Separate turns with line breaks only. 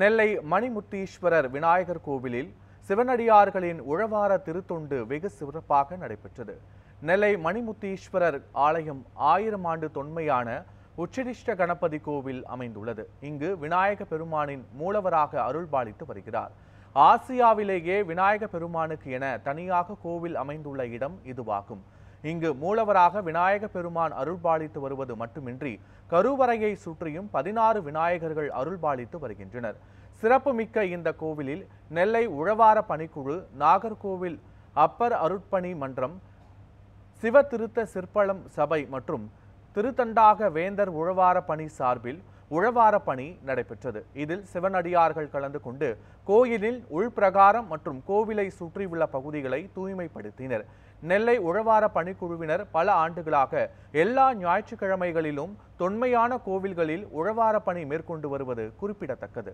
நெல்லை மணிமுத்தீஸ்வரர் விநாயகர் கோவிலில் சிவனடியார்களின் உழவார திருத்தொண்டு வெகு சிறப்பாக நடைபெற்றது. நெல்லை மணிமுத்தீஸ்வரர் ஆலயம் 1000 ஆண்டு தொன்மையான உச்சிஷ்ட கணபதி கோவில் அமைந்துள்ளது. இங்கு விநாயக பெருமானின் மூலவராக அருள்பாலித்து வருகிறார். ஆசியாவிலேயே விநாயக பெருமானுக்கு என தனியாக கோவில் அமைந்துள்ள இடம் இதுவாகும். இங்கு மூலவராக விநாயக பெருமான் அருள்பாலித்து வருவது மட்டுமின்றி கருவறையை சுற்றியும் 16 விநாயகர்கள் அருள்பாலித்து வருகின்றனர். சிறப்புமிக்க இந்த கோவிலில் நெல்லை உழவார பணிக்குழு, நாகர்கோவில் அப்பர் அருட்பணி மன்றம், சிவ திருத்த சிற்பளம் சபை மற்றும் திருத்தண்டாக வேந்தர் உழவார பணி சார்பில் உழவார பணி நடைபெற்றது. இதில் சிவனடியார்கள் கலந்து கொண்டு கோயிலில் உள்பிரகாரம் மற்றும் கோவிலை சுற்றியுள்ள பகுதிகளை தூய்மைப்படுத்தினர். நெல்லை உழவார பணிக்குழுவினர் பல ஆண்டுகளாக எல்லா ஞாயிற்றுக்கிழமைகளிலும் தொன்மையான கோவில்களில் உழவார பணி மேற்கொண்டு வருவது குறிப்பிடத்தக்கது.